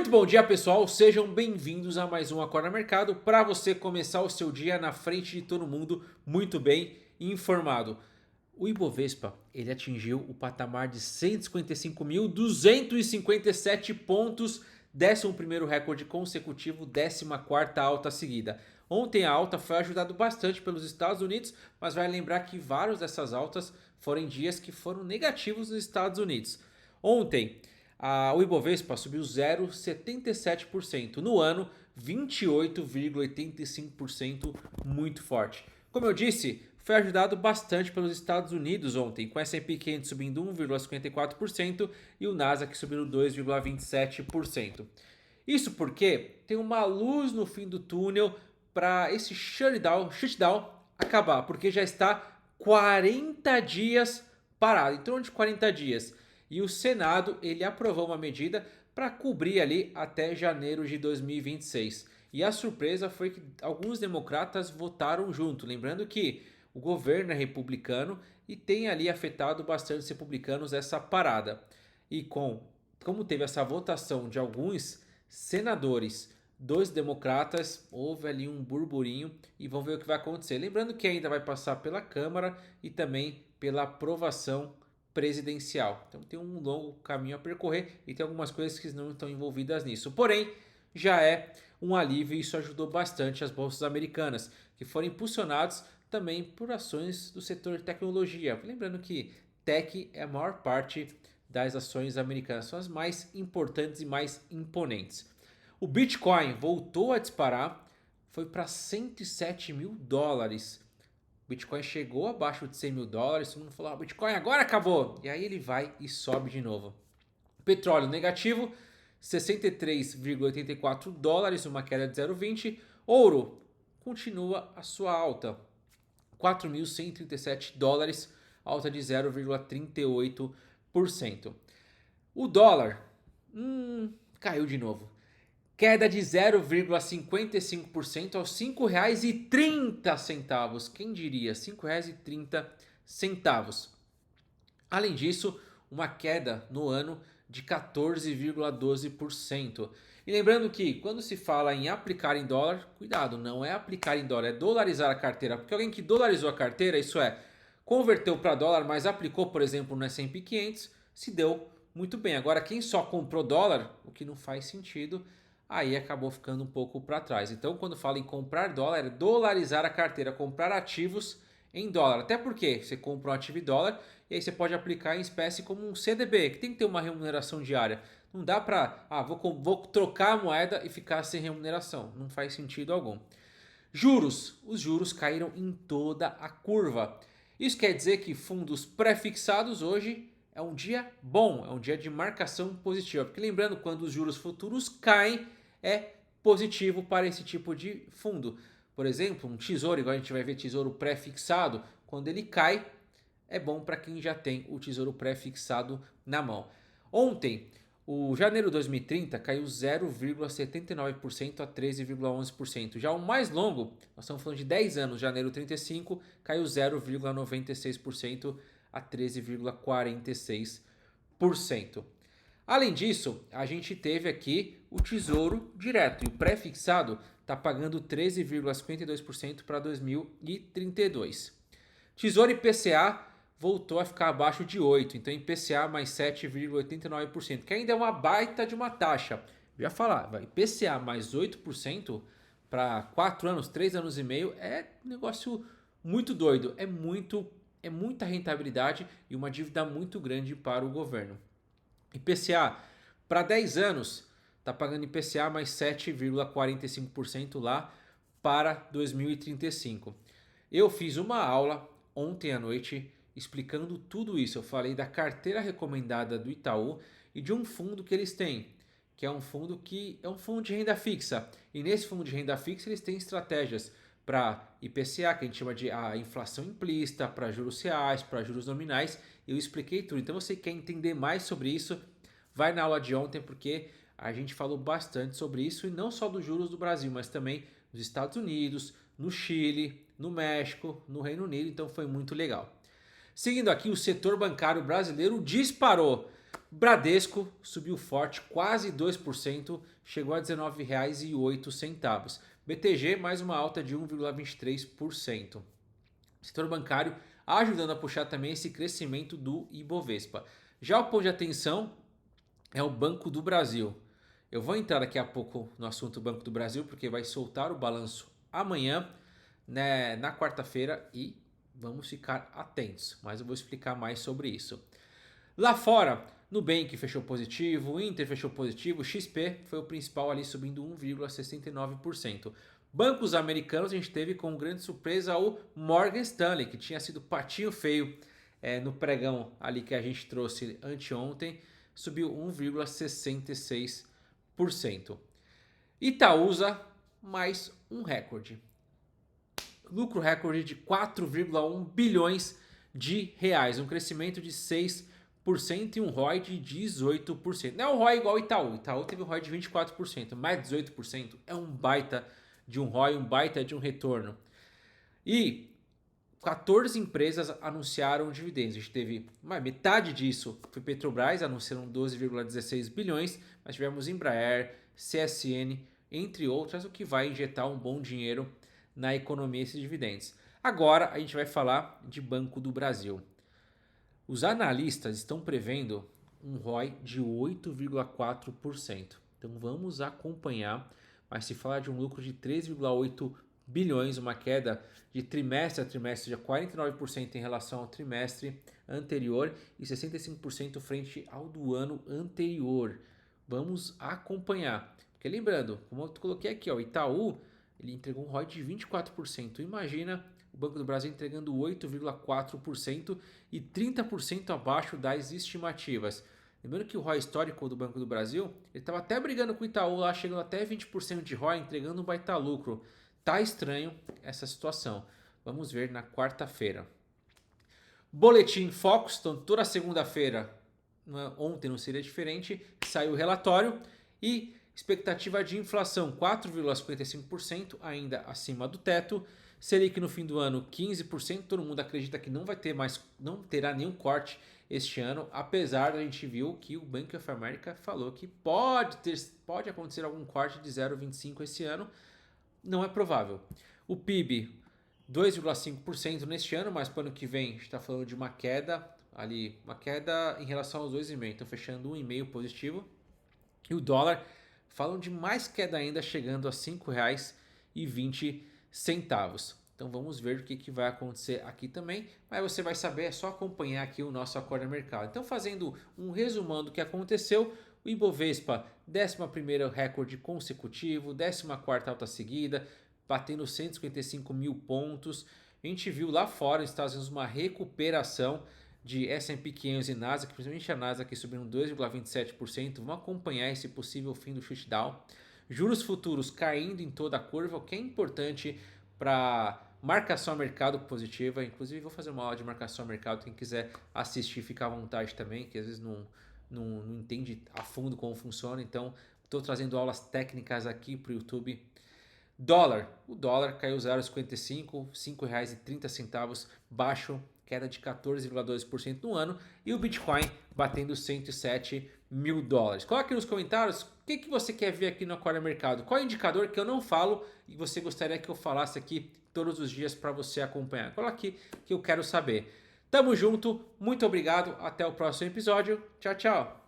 Muito bom dia, pessoal. Sejam bem-vindos a mais um Acorda Mercado para você começar o seu dia na frente de todo mundo muito bem informado. O Ibovespa, ele atingiu o patamar de 155.257 pontos, 11º recorde consecutivo, 14ª alta seguida. Ontem a alta foi ajudada bastante pelos Estados Unidos, mas vai lembrar que vários dessas altas foram em dias que foram negativos nos Estados Unidos. Ontem, o Ibovespa subiu 0,77%. No ano, 28,85%, muito forte. Como eu disse, foi ajudado bastante pelos Estados Unidos ontem, com o S&P 500 subindo 1,54% e o Nasdaq subindo 2,27%. Isso porque tem uma luz no fim do túnel para esse shutdown acabar, porque já está 40 dias parado, em torno de 40 dias. E o Senado ele aprovou uma medida para cobrir ali até janeiro de 2026. E a surpresa foi que alguns democratas votaram junto, lembrando que o governo é republicano e tem ali afetado bastante os republicanos essa parada. E como teve essa votação de alguns senadores dos democratas, houve ali um burburinho e vamos ver o que vai acontecer. Lembrando que ainda vai passar pela Câmara e também pela aprovação presidencial. Então tem um longo caminho a percorrer e tem algumas coisas que não estão envolvidas nisso. Porém, já é um alívio e isso ajudou bastante as bolsas americanas, que foram impulsionadas também por ações do setor de tecnologia. Lembrando que tech é a maior parte das ações americanas, são as mais importantes e mais imponentes. O Bitcoin voltou a disparar, foi para 107 mil dólares. O Bitcoin chegou abaixo de 100 mil dólares, todo mundo falou, Bitcoin agora acabou. E aí ele vai e sobe de novo. Petróleo negativo, 63,84 dólares, uma queda de 0,20. Ouro continua a sua alta, 4.137 dólares, alta de 0,38%. O dólar caiu de novo. Queda de 0,55% aos R$ 5,30. Quem diria? R$ 5,30. Além disso, uma queda no ano de 14,12%. E lembrando que quando se fala em aplicar em dólar, cuidado, não é aplicar em dólar, é dolarizar a carteira. Porque alguém que dolarizou a carteira, isso é, converteu para dólar, mas aplicou, por exemplo, no S&P 500, se deu muito bem. Agora, quem só comprou dólar, o que não faz sentido, aí acabou ficando um pouco para trás. Então, quando fala em comprar dólar, é dolarizar a carteira, comprar ativos em dólar. Até porque você compra um ativo em dólar e aí você pode aplicar em espécie como um CDB, que tem que ter uma remuneração diária. Não dá para, vou trocar a moeda e ficar sem remuneração. Não faz sentido algum. Juros. Os juros caíram em toda a curva. Isso quer dizer que fundos pré-fixados hoje é um dia bom, é um dia de marcação positiva. Porque lembrando, quando os juros futuros caem, é positivo para esse tipo de fundo. Por exemplo, um tesouro, igual a gente vai ver tesouro pré-fixado, quando ele cai, é bom para quem já tem o tesouro pré-fixado na mão. Ontem, o janeiro 2030 caiu 0,79% a 13,11%. Já o mais longo, nós estamos falando de 10 anos, janeiro 35, caiu 0,96% a 13,46%. Além disso, a gente teve aqui o Tesouro Direto e o pré-fixado está pagando 13,52% para 2032. Tesouro IPCA voltou a ficar abaixo de 8%, então IPCA mais 7,89%, que ainda é uma baita de uma taxa. Eu já falava, IPCA mais 8% para 4 anos, 3 anos e meio é um negócio muito doido, é muita rentabilidade e uma dívida muito grande para o governo. IPCA para 10 anos está pagando IPCA mais 7,45% lá para 2035. Eu fiz uma aula ontem à noite explicando tudo isso. Eu falei da carteira recomendada do Itaú e de um fundo que eles têm, que é um fundo de renda fixa. E nesse fundo de renda fixa eles têm estratégias para IPCA, que a gente chama de a inflação implícita, para juros reais, para juros nominais. Eu expliquei tudo. Então você quer entender mais sobre isso, vai na aula de ontem, porque a gente falou bastante sobre isso, e não só dos juros do Brasil, mas também dos Estados Unidos, no Chile, no México, no Reino Unido, então foi muito legal. Seguindo aqui, o setor bancário brasileiro disparou. Bradesco subiu forte, quase 2%, chegou a R$ 19,08. BTG mais uma alta de 1,23%. Setor bancário ajudando a puxar também esse crescimento do Ibovespa. Já o ponto de atenção é o Banco do Brasil. Eu vou entrar daqui a pouco no assunto Banco do Brasil, porque vai soltar o balanço amanhã, né, na quarta-feira, e vamos ficar atentos. Mas eu vou explicar mais sobre isso. Lá fora, Nubank fechou positivo, Inter fechou positivo, XP foi o principal ali subindo 1,69%. Bancos americanos a gente teve com grande surpresa o Morgan Stanley, que tinha sido patinho feio no pregão ali que a gente trouxe anteontem, subiu 1,66%. Itaúsa, mais um recorde. Lucro recorde de 4,1 bilhões de reais, um crescimento de 6% e um ROI de 18%. Não é um ROI igual ao Itaú. Itaú teve um ROI de 24%, mais 18% é um baita de um ROI, um baita de um retorno. E 14 empresas anunciaram dividendos. A gente teve metade disso foi Petrobras, anunciaram 12,16 bilhões, mas tivemos Embraer, CSN, entre outras, o que vai injetar um bom dinheiro na economia esses dividendos. Agora a gente vai falar de Banco do Brasil. Os analistas estão prevendo um ROI de 8,4%. Então vamos acompanhar, mas se fala de um lucro de 3,8 bilhões, uma queda de trimestre a trimestre de 49% em relação ao trimestre anterior e 65% frente ao do ano anterior. Vamos acompanhar. Porque lembrando, como eu coloquei aqui, o Itaú ele entregou um ROI de 24%. Imagina o Banco do Brasil entregando 8,4% e 30% abaixo das estimativas. Lembrando que o ROI histórico do Banco do Brasil, ele estava até brigando com o Itaú lá, chegando até 20% de ROI, entregando um baita lucro. Tá estranho essa situação. Vamos ver na quarta-feira. Boletim Focus, então toda segunda-feira, ontem não seria diferente, saiu o relatório e expectativa de inflação 4,55%, ainda acima do teto. Selic no fim do ano 15%, todo mundo acredita que não terá nenhum corte este ano, apesar da gente viu que o Bank of America falou que pode acontecer algum corte de 0,25 esse ano, não é provável. O PIB 2,5% neste ano, mas para o ano que vem a gente está falando de uma queda em relação aos 2,5%, então fechando 1,5% positivo. E o dólar, falam de mais queda ainda, chegando a R$ 5,20. Então vamos ver o que vai acontecer aqui também, mas você vai saber, é só acompanhar aqui o nosso Acorda Mercado. Então fazendo um resumão do que aconteceu, o Ibovespa, 11º recorde consecutivo, 14ª alta seguida, batendo 155 mil pontos. A gente viu lá fora, nos Estados Unidos, uma recuperação de S&P 500 e Nasdaq, principalmente a Nasdaq subindo 2,27%. Vamos acompanhar esse possível fim do shutdown. Juros futuros caindo em toda a curva, o que é importante para marcação a mercado positiva. Inclusive vou fazer uma aula de marcação a mercado, quem quiser assistir fica à vontade também, que às vezes não entende a fundo como funciona. Então estou trazendo aulas técnicas aqui para o YouTube. O dólar caiu 0,55, R$ 5,30, baixo, queda de 14,2% no ano, e o Bitcoin batendo 107 mil dólares. Coloque nos comentários o que você quer ver aqui no Acorda Mercado, qual é o indicador que eu não falo e você gostaria que eu falasse aqui todos os dias para você acompanhar. Coloque aqui que eu quero saber. Tamo junto, muito obrigado, até o próximo episódio, tchau, tchau!